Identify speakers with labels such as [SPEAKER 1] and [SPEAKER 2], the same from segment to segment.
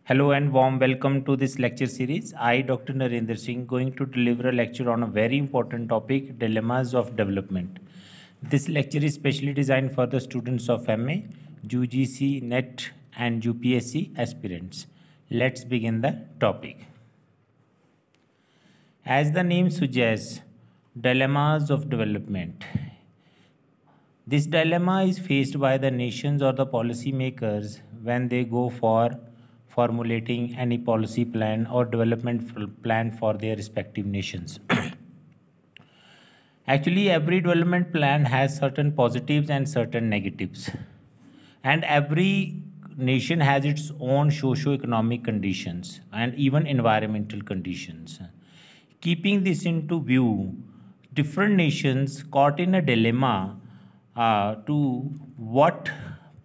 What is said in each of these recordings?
[SPEAKER 1] Hello and warm welcome to this lecture series. I, Dr. Narendra Singh, going to deliver a lecture on a very important topic, dilemmas of development. This lecture is specially designed for the students of MA, UGC, NET and UPSC aspirants. Let's begin the topic. As the name suggests, dilemmas of development. This dilemma is faced by the nations or the policy makers when they go for formulating any policy plan or development plan for their respective nations. Actually, every development plan has certain positives and certain negatives. And every nation has its own socio-economic conditions and even environmental conditions. Keeping this into view, different nations caught in a dilemma to what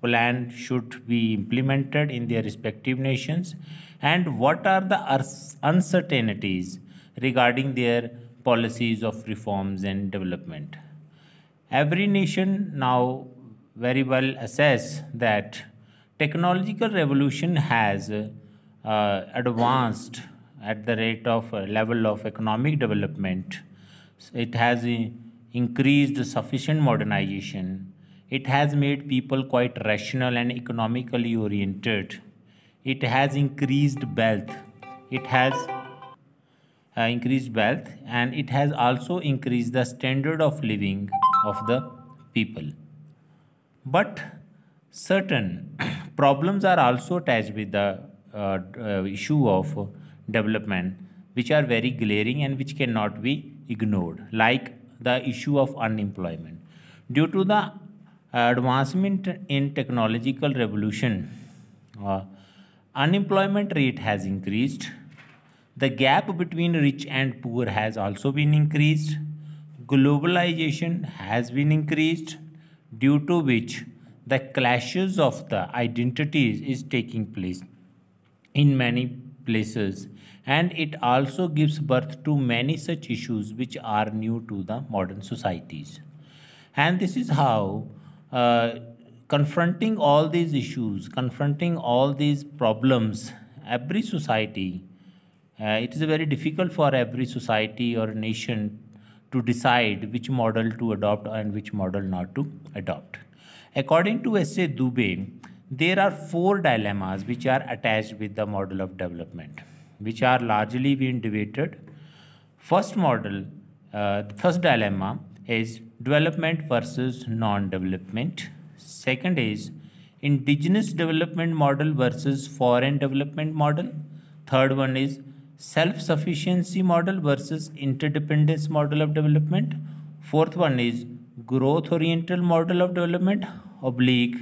[SPEAKER 1] plan should be implemented in their respective nations and what are the uncertainties regarding their policies of reforms and development. Every nation now very well assess that technological revolution has advanced at the rate of level of economic development. It has increased sufficient modernization. It has made people quite rational and economically oriented. It has increased wealth. It has increased wealth and it has also increased the standard of living of the people. But certain problems are also attached with the issue of development, which are very glaring and which cannot be ignored, like the issue of unemployment. Due to the advancement in technological revolution, unemployment rate has increased. The gap between rich and poor has also been increased. Globalization has been increased, due to which the clashes of the identities is taking place in many places, and it also gives birth to many such issues which are new to the modern societies. And this is how confronting all these issues, confronting all these problems, every society, it is very difficult for every society or nation to decide which model to adopt and which model not to adopt. According to S.A. Dubey, there are 4 dilemmas which are attached with the model of development, which are largely being debated. First dilemma is development versus non-development. Second is indigenous development model versus foreign development model. Third one is self-sufficiency model versus interdependence model of development. Fourth one is growth-oriented model of development oblique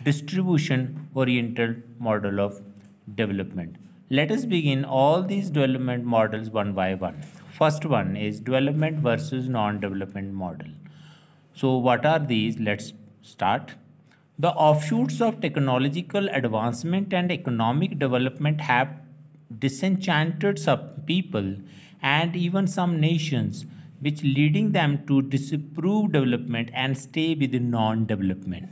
[SPEAKER 1] distribution-oriented model of development. Let us begin all these development models one by one. First one is development versus non-development model. So what are these? Let's start. The offshoots of technological advancement and economic development have disenchanted some people and even some nations, which leading them to disapprove development and stay within non-development.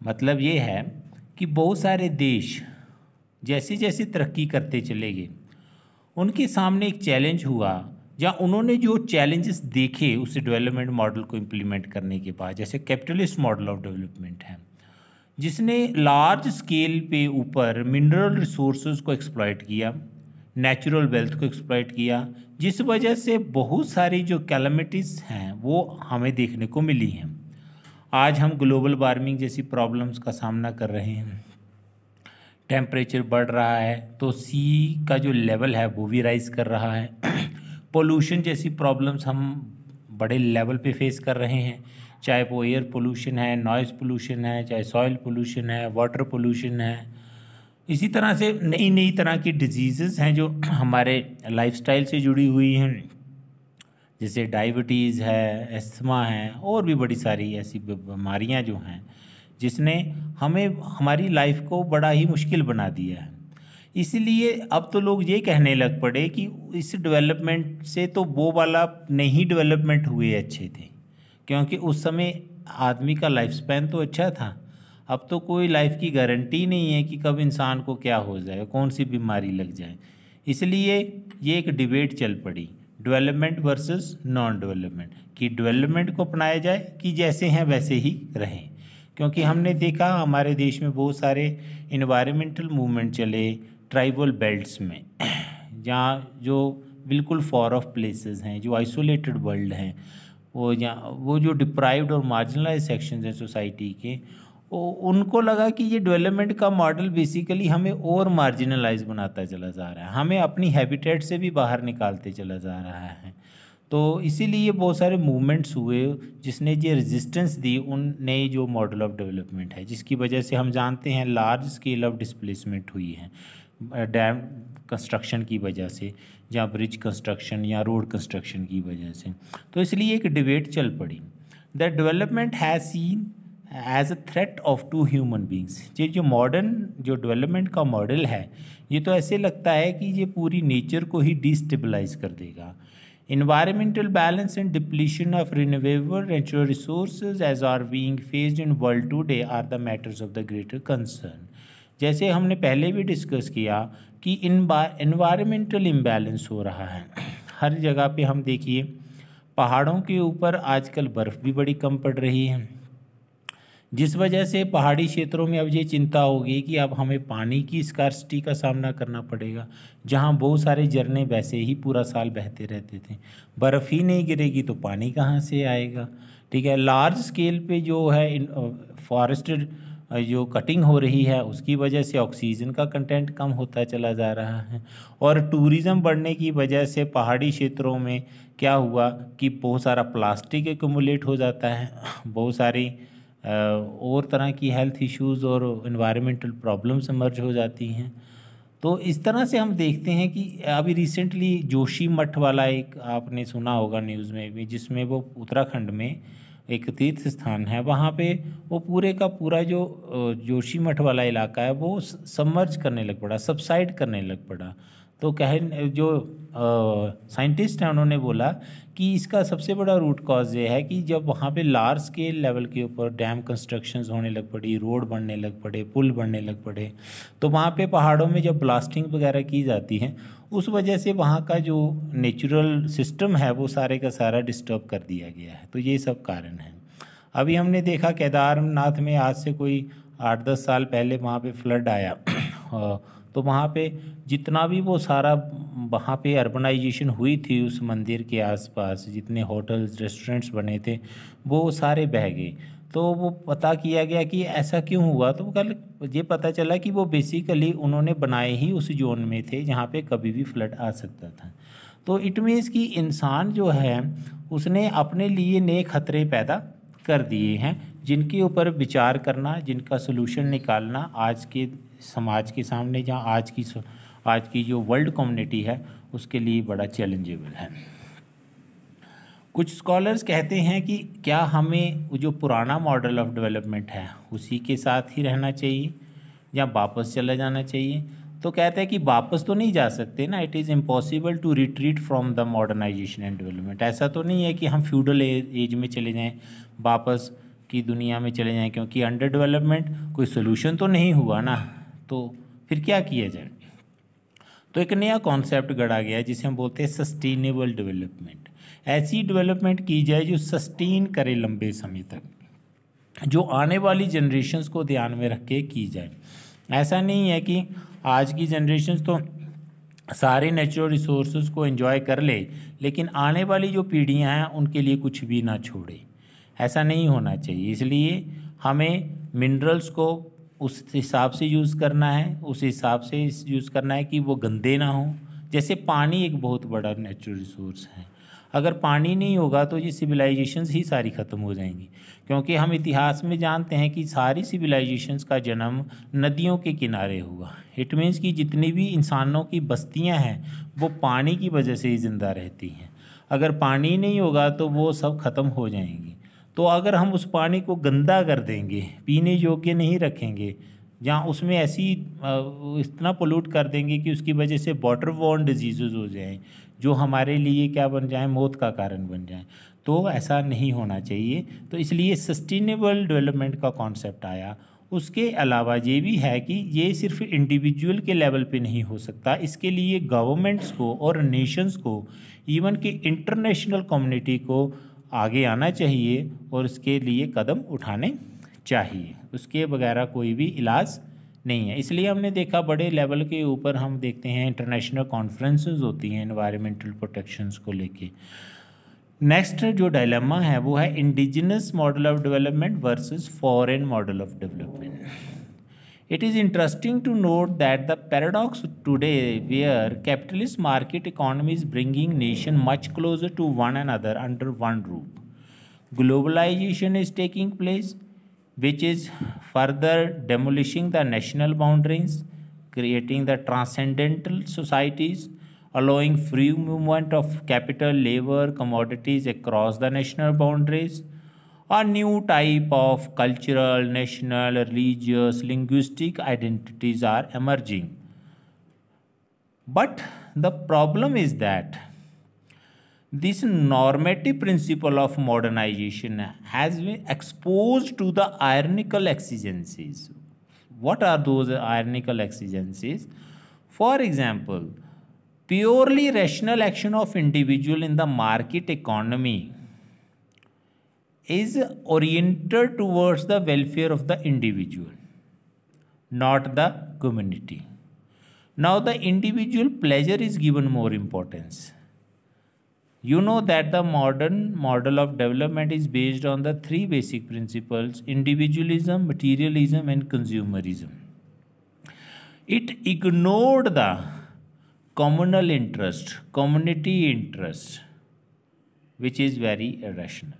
[SPEAKER 1] मतलब ये है कि बहुत सारे देश जैसे जैसे तरक्की करते चले गए, उनके सामने एक चैलेंज हुआ, या उन्होंने जो चैलेंजेस देखे उस डेवलपमेंट मॉडल को इम्प्लीमेंट करने के बाद, जैसे कैपिटलिस्ट मॉडल ऑफ डेवलपमेंट है, जिसने लार्ज स्केल पे ऊपर मिनरल रिसोर्सेज को एक्सप्लॉइट किया, नेचुरल वेल्थ को एक्सप्लॉइट किया, जिस वजह से बहुत सारी जो कैलमिटीज़ हैं वो हमें देखने को मिली हैं. आज हम ग्लोबल वार्मिंग जैसी प्रॉब्लम्स का सामना कर रहे हैं. टेम्परेचर बढ़ रहा है तो सी का जो लेवल है वो भी राइज कर रहा है. पोल्यूशन जैसी प्रॉब्लम्स हम बड़े लेवल पे फेस कर रहे हैं, चाहे वो एयर पोल्यूशन है, नॉइज़ पोल्यूशन है, चाहे सॉइल पोल्यूशन है, वाटर पोल्यूशन है. इसी तरह से नई नई तरह की डिजीज़ेस हैं जो हमारे लाइफस्टाइल से जुड़ी हुई हैं, जैसे डायबिटीज़ है, एस्थमा है, और भी बड़ी सारी ऐसी बीमारियां जो हैं जिसने हमें हमारी लाइफ को बड़ा ही मुश्किल बना दिया है. इसलिए अब तो लोग ये कहने लग पड़े कि इस डेवलपमेंट से तो वो वाला नहीं डेवलपमेंट हुए अच्छे थे, क्योंकि उस समय आदमी का लाइफ स्पैन तो अच्छा था. अब तो कोई लाइफ की गारंटी नहीं है कि कब इंसान को क्या हो जाए, कौन सी बीमारी लग जाए। इसलिए ये एक डिबेट चल पड़ी, डेवलपमेंट वर्सेस नॉन डेवलपमेंट, कि डेवलपमेंट को अपनाया जाए कि जैसे हैं वैसे ही रहें। क्योंकि हमने देखा हमारे देश में बहुत सारे इन्वायरमेंटल मूवमेंट चले ट्राइबल बेल्ट्स में, जहाँ जो बिल्कुल फॉर ऑफ प्लेसेस हैं, जो आइसोलेटेड वर्ल्ड हैं, वो जो डिप्राइव्ड और मार्जिनलाइज सेक्शंस हैं सोसाइटी के, उनको लगा कि ये डेवलपमेंट का मॉडल बेसिकली हमें और मार्जिनलाइज बनाता चला जा रहा है, हमें अपनी हैबिटेट से भी बाहर निकालते चला जा रहा है। तो इसीलिए बहुत सारे मूवमेंट्स हुए जिसने ये रेजिस्टेंस दी उन नए जो मॉडल ऑफ डेवलपमेंट है, जिसकी वजह से हम जानते हैं लार्ज स्केल ऑफ डिस्प्लेसमेंट हुई है डैम कंस्ट्रक्शन की वजह से, या ब्रिज कंस्ट्रक्शन या रोड कंस्ट्रक्शन की वजह से। तो इसलिए एक डिबेट चल पड़ी that development has seen as a threat of to human beings. ये जो मॉडर्न जो डेवलपमेंट का मॉडल है, ये तो ऐसे लगता है कि ये पूरी नेचर को ही डिस्टेबलाइज कर देगा। Environmental balance and depletion of renewable natural resources as are being faced in world today are the matters of the greater concern। जैसे हमने पहले भी डिस्कस किया कि environmental imbalance हो रहा है हर जगह पे। हम देखिए पहाड़ों के ऊपर आजकल बर्फ़ भी बड़ी कम पड़ रही है, जिस वजह से पहाड़ी क्षेत्रों में अब ये चिंता होगी कि अब हमें पानी की स्कार्सिटी का सामना करना पड़ेगा। जहाँ बहुत सारे झरने वैसे ही पूरा साल बहते रहते थे, बर्फ़ ही नहीं गिरेगी तो पानी कहाँ से आएगा। ठीक है, लार्ज स्केल पे जो है फॉरेस्ट जो कटिंग हो रही है उसकी वजह से ऑक्सीजन का कंटेंट कम होता चला जा रहा है, और टूरिज़्म बढ़ने की वजह से पहाड़ी क्षेत्रों में क्या हुआ कि बहुत सारा प्लास्टिक एक्यूमुलेट हो जाता है, बहुत सारी और तरह की हेल्थ इश्यूज़ और इन्वायरमेंटल प्रॉब्लम्स इमर्ज हो जाती हैं। तो इस तरह से हम देखते हैं कि अभी रिसेंटली जोशी मठ वाला एक आपने सुना होगा न्यूज़ में भी, जिसमें वो उत्तराखंड में एक तीर्थ स्थान है, वहाँ पे वो पूरे का पूरा जो जोशी मठ वाला इलाका है वो सबमर्ज करने लग पड़ा, सबसाइड करने लग पड़ा। तो जो साइंटिस्ट हैं उन्होंने बोला कि इसका सबसे बड़ा रूट कॉज ये है कि जब वहाँ पे लार्ज स्केल लेवल के ऊपर डैम कंस्ट्रक्शंस होने लग पड़ी, रोड बनने लग पड़े, पुल बनने लग पड़े, तो वहाँ पे पहाड़ों में जब ब्लास्टिंग वगैरह की जाती है उस वजह से वहाँ का जो नेचुरल सिस्टम है वो सारे का सारा डिस्टर्ब कर दिया गया है। तो ये सब कारण है। अभी हमने देखा केदारनाथ में आज से कोई 8-10 साल पहले वहाँ पे फ्लड आया तो वहाँ पे जितना भी वो सारा वहाँ पे अर्बनाइजेशन हुई थी उस मंदिर के आसपास, जितने होटल्स रेस्टोरेंट्स बने थे वो सारे बह गए। तो वो पता किया गया कि ऐसा क्यों हुआ, तो कल ये पता चला कि वो बेसिकली उन्होंने बनाए ही उस जोन में थे जहाँ पे कभी भी फ्लड आ सकता था। तो इट मीन्स कि इंसान जो है उसने अपने लिए नए खतरे पैदा कर दिए हैं, जिनके ऊपर विचार करना, जिनका सोल्यूशन निकालना आज के समाज के सामने, जहाँ आज की जो वर्ल्ड कम्युनिटी है उसके लिए बड़ा चैलेंजेबल है। कुछ स्कॉलर्स कहते हैं कि क्या हमें जो पुराना मॉडल ऑफ डेवलपमेंट है उसी के साथ ही रहना चाहिए या वापस चला जाना चाहिए। तो कहते हैं कि वापस तो नहीं जा सकते ना, it is impossible to retreat from the modernization and development. ऐसा तो नहीं है कि हम फ्यूडल एज में चले जाएं, वापस की दुनिया में चले जाएं, क्योंकि अंडर डेवलपमेंट कोई सोल्यूशन तो नहीं हुआ ना, तो फिर क्या किया जाए। तो एक नया कॉन्सेप्ट गढ़ा गया जिसे हम बोलते हैं सस्टेनेबल डेवलपमेंट। ऐसी डेवलपमेंट की जाए जो सस्टेन करे लंबे समय तक, जो आने वाली जनरेशन्स को ध्यान में रख के की जाए। ऐसा नहीं है कि आज की जनरेशन्स तो सारे नेचुरल रिसोर्सेज को एंजॉय कर ले लेकिन आने वाली जो पीढ़ियां हैं उनके लिए कुछ भी ना छोड़े। ऐसा नहीं होना चाहिए। इसलिए हमें मिनरल्स को उस हिसाब से यूज़ करना है, उस हिसाब से यूज़ करना है कि वो गंदे ना हों। जैसे पानी एक बहुत बड़ा नेचुरल रिसोर्स है, अगर पानी नहीं होगा तो ये सिविलाइजेशंस ही सारी ख़त्म हो जाएंगी, क्योंकि हम इतिहास में जानते हैं कि सारी सिविलाइजेशंस का जन्म नदियों के किनारे हुआ। इट मीन्स कि जितनी भी इंसानों की बस्तियां हैं वो पानी की वजह से ही ज़िंदा रहती हैं। अगर पानी नहीं होगा तो वो सब ख़त्म हो जाएंगी। तो अगर हम उस पानी को गंदा कर देंगे, पीने योग्य नहीं रखेंगे, जहाँ उसमें ऐसी इतना पोल्यूट कर देंगे कि उसकी वजह से वाटर बॉर्न डिजीज़ हो जाएं, जो हमारे लिए क्या बन जाए, मौत का कारण बन जाए। तो ऐसा नहीं होना चाहिए। तो इसलिए सस्टेनेबल डेवलपमेंट का कॉन्सेप्ट आया उसके अलावा ये भी है कि ये सिर्फ इंडिविजुअल के लेवल पे नहीं हो सकता, इसके लिए गवर्नमेंट्स को और नेशंस को, इवन कि इंटरनेशनल कम्युनिटी को आगे आना चाहिए और इसके लिए कदम उठाने चाहिए। उसके बगैर कोई भी इलाज नहीं है। इसलिए हमने देखा बड़े लेवल के ऊपर हम देखते हैं इंटरनेशनल कॉन्फ्रेंसेस होती हैं एनवायरमेंटल प्रोटेक्शंस को लेके। नेक्स्ट जो डायलेमा है वो है indigenous model of development versus foreign model of development. It is interesting to note that the paradox today where capitalist market economy is bringing nation much closer to one another under one roof. Globalization is taking place which is further demolishing the national boundaries, creating the transcendental societies, allowing free movement of capital, labor, commodities across the national boundaries. A new type of cultural, national, religious, linguistic identities are emerging. But the problem is that this normative principle of modernization has been exposed to the ironical exigencies. What are those ironical exigencies? For example, purely rational action of individual in the market economy is oriented towards the welfare of the individual, not the community. Now the individual pleasure is given more importance. You know that the modern model of development is based on the three basic principles: individualism, materialism, and consumerism. It ignored the communal interest, community interest, which is very irrational.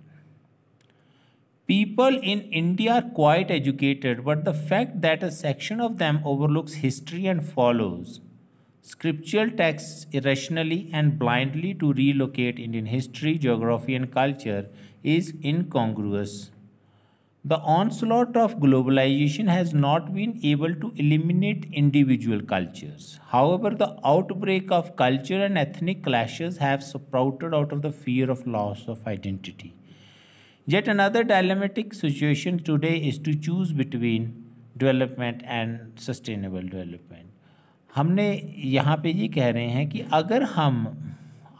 [SPEAKER 1] People in India are quite educated, but the fact that a section of them overlooks history and follows scriptural texts irrationally and blindly to relocate Indian history, geography, and culture is incongruous. The onslaught of globalization has not been able to eliminate individual cultures. However, the outbreak of culture and ethnic clashes have sprouted out of the fear of loss of identity. Yet another dilemmatic situation today is to choose between development and sustainable development. हमने यहाँ पे ये कह रहे हैं कि अगर हम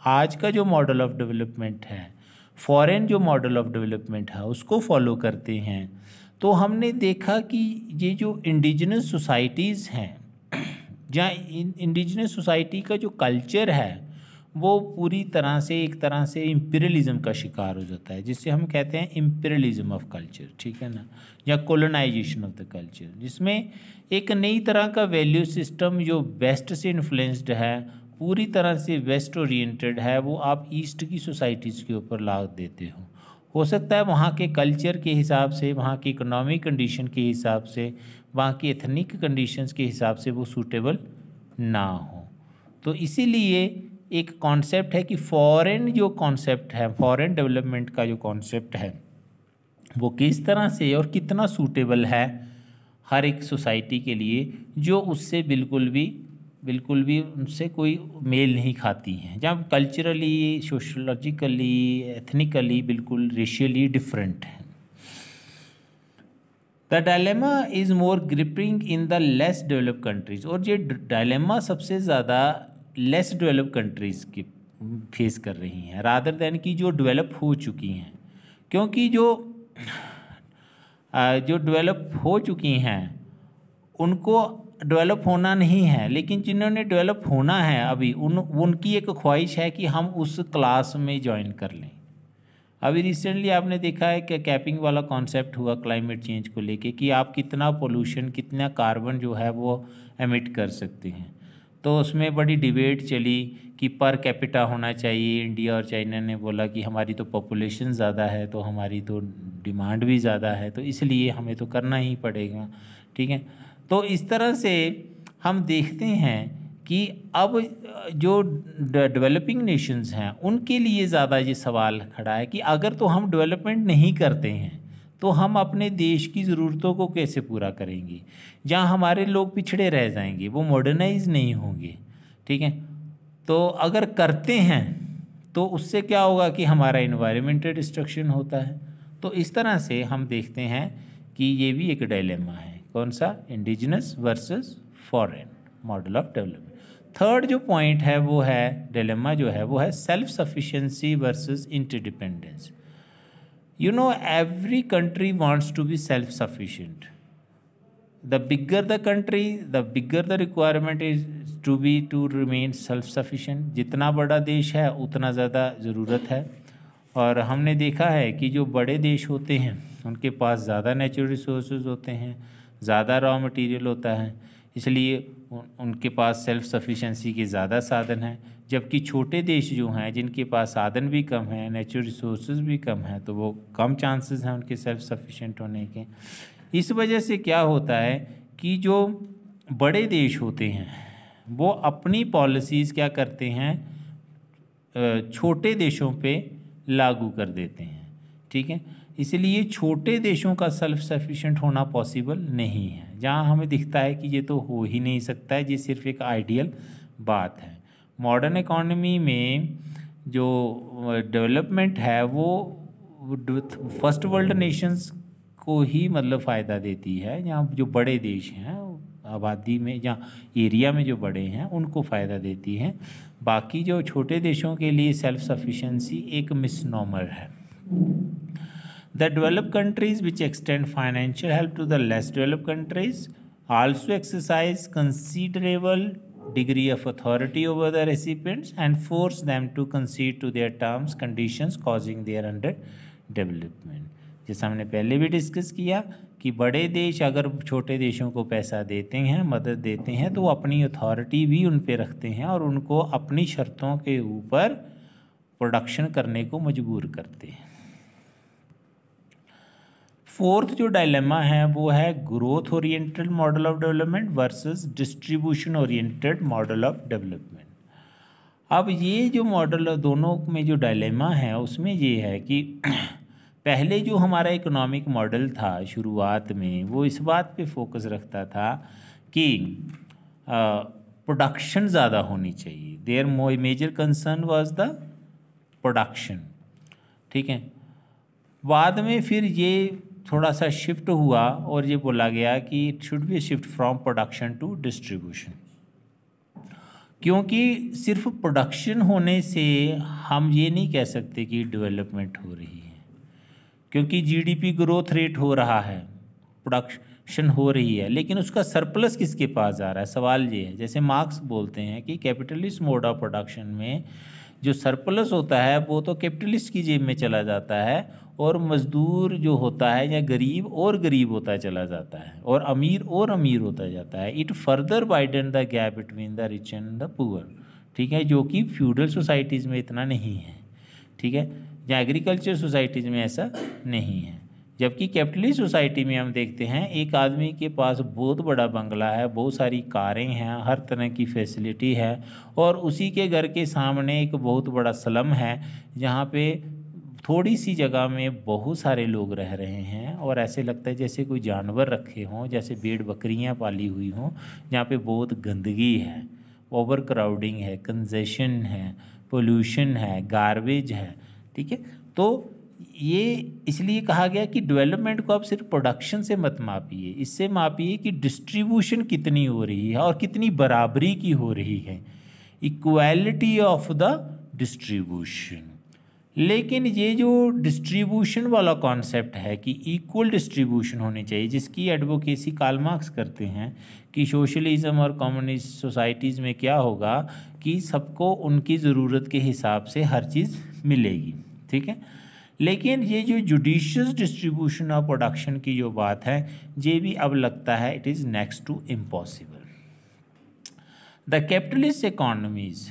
[SPEAKER 1] आज का जो मॉडल ऑफ डेवलपमेंट है, फॉरेन जो मॉडल ऑफ डेवलपमेंट है, उसको फॉलो करते हैं, तो हमने देखा कि ये जो इंडिजिनस सोसाइटीज़ हैं, जहाँ इंडिजिनस सोसाइटी का जो कल्चर है वो पूरी तरह से एक तरह से इम्पीरियलिज्म का शिकार हो जाता है, जिससे हम कहते हैं इम्पीरियलिज्म ऑफ कल्चर, ठीक है ना, या कोलोनाइजेशन ऑफ द कल्चर, जिसमें एक नई तरह का वैल्यू सिस्टम जो वेस्ट से इन्फ्लुएंस्ड है, पूरी तरह से वेस्ट ओरिएंटेड है, वो आप ईस्ट की सोसाइटीज़ के ऊपर लाद देते हो सकता है वहाँ के कल्चर के हिसाब से, वहाँ की इकोनॉमिक कंडीशन के हिसाब से, वहाँ की एथनिक कंडीशंस के हिसाब से वो सूटेबल ना हो। तो इसीलिए एक कॉन्सेप्ट है कि फॉरेन जो कॉन्सेप्ट है, फॉरेन डेवलपमेंट का जो कॉन्सेप्ट है, वो किस तरह से और कितना सूटेबल है हर एक सोसाइटी के लिए, जो उससे बिल्कुल भी उनसे कोई मेल नहीं खाती हैं, जहाँ कल्चरली, सोशोलॉजिकली, एथनिकली बिल्कुल रेशियली डिफरेंट है। The dilemma is more gripping in the less developed countries, और ये डायलेमा सबसे ज़्यादा लेस डेवलप कंट्रीज़ की फेस कर रही हैं रादर दैन कि जो डेवलप हो चुकी हैं, क्योंकि जो डेवलप हो चुकी हैं उनको डेवलप होना नहीं है, लेकिन जिन्होंने डेवलप होना है अभी उनकी एक ख्वाहिश है कि हम उस क्लास में ज्वाइन कर लें। अभी रिसेंटली आपने देखा है कि कैपिंग वाला कॉन्सेप्ट हुआ क्लाइमेट चेंज को लेके कि आप कितना पोल्यूशन, कितना कार्बन जो है वो एमिट कर सकते हैं। तो उसमें बड़ी डिबेट चली कि पर कैपिटा होना चाहिए। इंडिया और चाइना ने बोला कि हमारी तो पॉपुलेशन ज़्यादा है, तो हमारी तो डिमांड भी ज़्यादा है, तो इसलिए हमें तो करना ही पड़ेगा, ठीक है। तो इस तरह से हम देखते हैं कि अब जो डेवलपिंग नेशंस हैं उनके लिए ज़्यादा ये सवाल खड़ा है कि अगर तो हम डेवलपमेंट नहीं करते हैं तो हम अपने देश की ज़रूरतों को कैसे पूरा करेंगे। जहाँ हमारे लोग पिछड़े रह जाएंगे, वो मॉडर्नाइज नहीं होंगे, ठीक है। तो अगर करते हैं तो उससे क्या होगा कि हमारा एनवायरमेंटल डिस्ट्रक्शन होता है। तो इस तरह से हम देखते हैं कि ये भी एक डायलेमा है कौन सा? Indigenous versus foreign model of development. Third जो पॉइंट है वो है, डिलेमा जो है वो है self sufficiency versus interdependence. You know, every country wants to be self-sufficient. The bigger the country, the bigger the requirement is to remain self-sufficient. जितना बड़ा देश है उतना ज़्यादा ज़रूरत है। और हमने देखा है कि जो बड़े देश होते हैं उनके पास ज़्यादा नेचुरल रिसोर्सेज होते हैं, ज़्यादा रॉ मटेरियल होता है, इसलिए उनके पास सेल्फ सफिशेंसी के ज़्यादा साधन हैं। जबकि छोटे देश जो हैं जिनके पास साधन भी कम हैं, नेचुरल रिसोर्सेज भी कम हैं, तो वो कम चांसेस हैं उनके सेल्फ सफिशिएंट होने के। इस वजह से क्या होता है कि जो बड़े देश होते हैं वो अपनी पॉलिसीज़ क्या करते हैं, छोटे देशों पे लागू कर देते हैं। ठीक है, इसलिए छोटे देशों का सेल्फ सफिशिएंट होना पॉसिबल नहीं है। जहाँ हमें दिखता है कि ये तो हो ही नहीं सकता है, ये सिर्फ एक आइडियल बात है। मॉडर्न इकॉनमी में जो डेवलपमेंट है वो फर्स्ट वर्ल्ड नेशंस को ही मतलब फ़ायदा देती है। यहाँ जो बड़े देश हैं आबादी में या एरिया में जो बड़े हैं उनको फ़ायदा देती है। बाकी जो छोटे देशों के लिए सेल्फ सफिशिएंसी एक मिसनॉमर है। The developed countries which extend financial help to the less developed countries also exercise considerable degree of authority over the recipients and force them to concede to their terms, conditions, causing their underdevelopment. जैसा हमने पहले भी discuss किया कि बड़े देश अगर छोटे देशों को पैसा देते हैं, मदद देते हैं, तो वो अपनी अथॉरिटी भी उन पे रखते हैं और उनको अपनी शर्तों के ऊपर प्रोडक्शन करने को मजबूर करते हैं। फोर्थ जो डायलेमा है वो है growth oriented model of development versus distribution oriented model of development. अब ये जो मॉडल दोनों में जो डायलेमा है उसमें ये है कि पहले जो हमारा इकोनॉमिक मॉडल था शुरुआत में वो इस बात पे फोकस रखता था कि प्रोडक्शन ज़्यादा होनी चाहिए। Their major concern was the production. ठीक है, बाद में फिर ये थोड़ा सा शिफ्ट हुआ और ये बोला गया कि it should be shift from production to distribution, क्योंकि सिर्फ प्रोडक्शन होने से हम ये नहीं कह सकते कि डेवलपमेंट हो रही है। क्योंकि जीडीपी ग्रोथ रेट हो रहा है, प्रोडक्शन हो रही है, लेकिन उसका सरप्लस किसके पास जा रहा है, सवाल ये है। जैसे मार्क्स बोलते हैं कि कैपिटलिस्ट मोड ऑफ प्रोडक्शन में जो सरप्लस होता है वो तो कैपिटलिस्ट की जेब में चला जाता है और मज़दूर जो होता है या गरीब और गरीब होता चला जाता है और अमीर होता जाता है। It further widen the gap between the rich and the poor. ठीक है, जो कि फ्यूडल सोसाइटीज़ में इतना नहीं है। ठीक है, या एग्रीकल्चर सोसाइटीज़ में ऐसा नहीं है। जबकि कैपिटलिस्ट सोसाइटी में हम देखते हैं एक आदमी के पास बहुत बड़ा बंगला है, बहुत सारी कारें हैं, हर तरह की फैसिलिटी है और उसी के घर के सामने एक बहुत बड़ा स्लम है जहाँ पे थोड़ी सी जगह में बहुत सारे लोग रह रहे हैं और ऐसे लगता है जैसे कोई जानवर रखे हों, जैसे भेड़ बकरियां पाली हुई हों, जहाँ पे बहुत गंदगी है, ओवर क्राउडिंग है, कंजेशन है, पोल्यूशन है, गार्बेज है। ठीक है, तो ये इसलिए कहा गया कि डेवलपमेंट को आप सिर्फ प्रोडक्शन से मत मापिए, इससे मापिए कि डिस्ट्रीब्यूशन कितनी हो रही है और कितनी बराबरी की हो रही है, इक्वालिटी ऑफ द डिस्ट्रीब्यूशन। लेकिन ये जो डिस्ट्रीब्यूशन वाला कॉन्सेप्ट है कि इक्वल डिस्ट्रीब्यूशन होनी चाहिए, जिसकी एडवोकेसी कार्ल मार्क्स करते हैं कि सोशलिज्म और कम्युनिस्ट सोसाइटीज़ में क्या होगा कि सबको उनकी ज़रूरत के हिसाब से हर चीज़ मिलेगी। ठीक है, लेकिन ये जो जुडिशियस डिस्ट्रीब्यूशन ऑफ प्रोडक्शन की जो बात है ये भी अब लगता है it is next to impossible. The capitalist economies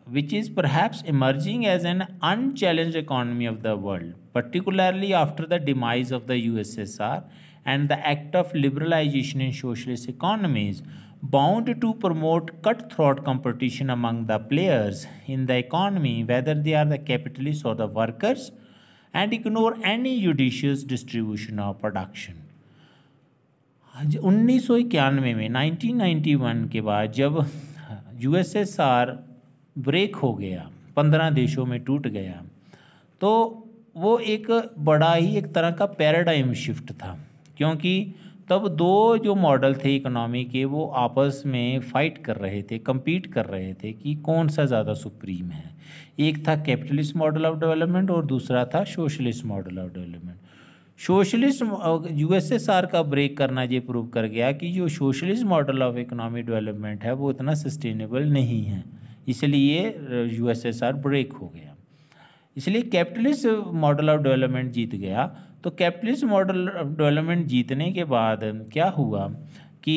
[SPEAKER 1] which is perhaps emerging as an unchallenged economy of the world, particularly after the demise of the USSR and the act of liberalization in socialist economies, bound to promote cutthroat competition among the players in the economy, whether they are the capitalists or the workers, and ignore any judicious distribution of production. 1991 में 1991 के बाद जब USSR break हो गया, 15 देशों में टूट गया, तो वो एक बड़ा ही एक तरह का पैराडाइम शिफ्ट था। क्योंकि तब दो जो मॉडल थे इकोनॉमी के वो आपस में फाइट कर रहे थे, compete कर रहे थे कि कौन सा ज़्यादा सुप्रीम है। एक था कैपिटलिस्ट मॉडल ऑफ डेवलपमेंट और दूसरा था socialist model of development. Socialist USSR का ब्रेक करना ये प्रूव कर गया कि जो socialist model of economic development है वो इतना सस्टेनेबल नहीं है, इसलिए यूएसएसआर ब्रेक हो गया, इसलिए कैपिटलिस्ट मॉडल ऑफ डेवलपमेंट जीत गया। तो कैपिटलिस्ट मॉडल ऑफ डेवलपमेंट जीतने के बाद क्या हुआ कि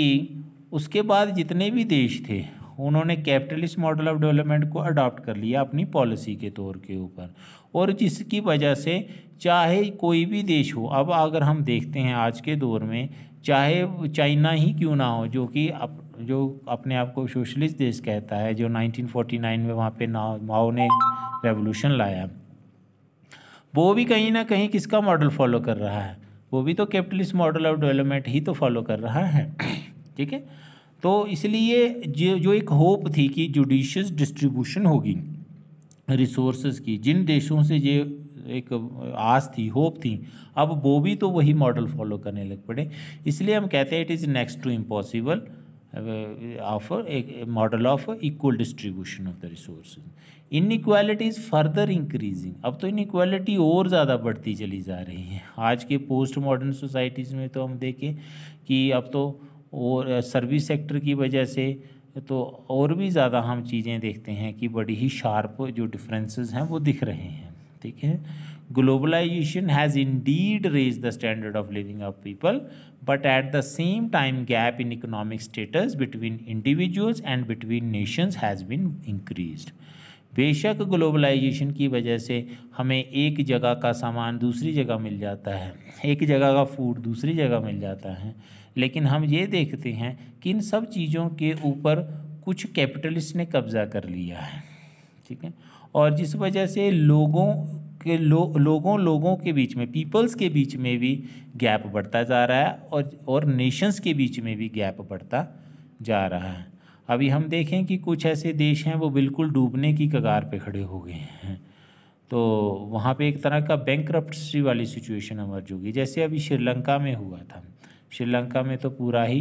[SPEAKER 1] उसके बाद जितने भी देश थे उन्होंने कैपिटलिस्ट मॉडल ऑफ डेवलपमेंट को अडॉप्ट कर लिया अपनी पॉलिसी के तौर के ऊपर, और जिसकी वजह से चाहे कोई भी देश हो, अब अगर हम देखते हैं आज के दौर में चाहे चाइना ही क्यों ना हो, जो अपने आप को सोशलिस्ट देश कहता है, जो 1949 में वहाँ पे माओ ने रेवोल्यूशन लाया, वो भी कहीं ना कहीं किसका मॉडल फॉलो कर रहा है, वो भी तो कैपिटलिस्ट मॉडल ऑफ डेवलपमेंट ही तो फॉलो कर रहा है। ठीक है, तो इसलिए जो एक होप थी कि जुडिशियस डिस्ट्रीब्यूशन होगी रिसोर्सेज की, जिन देशों से ये एक आस थी, होप थी, अब वो भी तो वही मॉडल फॉलो करने लग पड़े। इसलिए हम कहते हैं it is next to impossible of एक model of equal distribution of the resources. Inequality is further increasing, अब तो इनइक्वालिटी और ज़्यादा बढ़ती चली जा रही है। आज के पोस्ट मॉडर्न सोसाइटीज़ में तो हम देखें कि अब तो और सर्विस सेक्टर की वजह से तो और भी ज़्यादा हम चीज़ें देखते हैं कि बड़ी ही शार्प जो डिफरेंसेस हैं वो दिख रहे हैं। ठीक है, globalisation has indeed raise the standard of living of people, but at the same time gap in economic status between individuals and between nations has been increased. बेशक ग्लोबलाइजेशन की वजह से हमें एक जगह का सामान दूसरी जगह मिल जाता है, एक जगह का फूड दूसरी जगह मिल जाता है, लेकिन हम ये देखते हैं कि इन सब चीज़ों के ऊपर कुछ कैपिटलिस्ट ने कब्ज़ा कर लिया है। ठीक है, और जिस वजह से लोगों के बीच में, पीपल्स के बीच में भी गैप बढ़ता जा रहा है और नेशंस के बीच में भी गैप बढ़ता जा रहा है। अभी हम देखें कि कुछ ऐसे देश हैं वो बिल्कुल डूबने की कगार पे खड़े हो गए हैं, तो वहाँ पे एक तरह का बैंकरप्सी वाली सिचुएशन इमर्ज होगी, जैसे अभी श्रीलंका में हुआ था। श्रीलंका में तो पूरा ही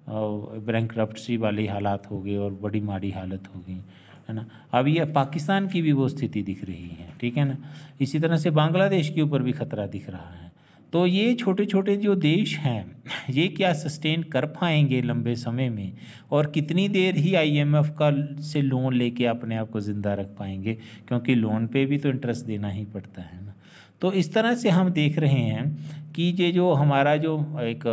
[SPEAKER 1] बैंकरप्सी वाली हालात हो गई और बड़ी माड़ी हालत हो गई, है ना। अब ये पाकिस्तान की भी वो स्थिति दिख रही है, ठीक है ना। इसी तरह से बांग्लादेश के ऊपर भी खतरा दिख रहा है। तो ये छोटे छोटे जो देश हैं ये क्या सस्टेन कर पाएंगे लंबे समय में, और कितनी देर ही IMF का से लोन लेके अपने आप को ज़िंदा रख पाएंगे, क्योंकि लोन पे भी तो इंटरेस्ट देना ही पड़ता है ना। तो इस तरह से हम देख रहे हैं कि ये जो हमारा जो एक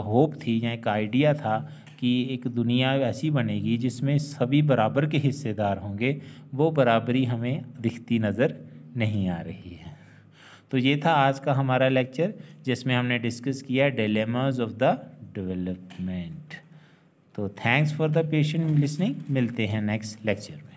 [SPEAKER 1] होप थी या एक आइडिया था कि एक दुनिया ऐसी बनेगी जिसमें सभी बराबर के हिस्सेदार होंगे, वो बराबरी हमें दिखती नज़र नहीं आ रही है। तो ये था आज का हमारा लेक्चर, जिसमें हमने डिस्कस किया डिलेमास ऑफ द डेवलपमेंट। तो thanks for the patient listening, मिलते हैं नेक्स्ट लेक्चर में।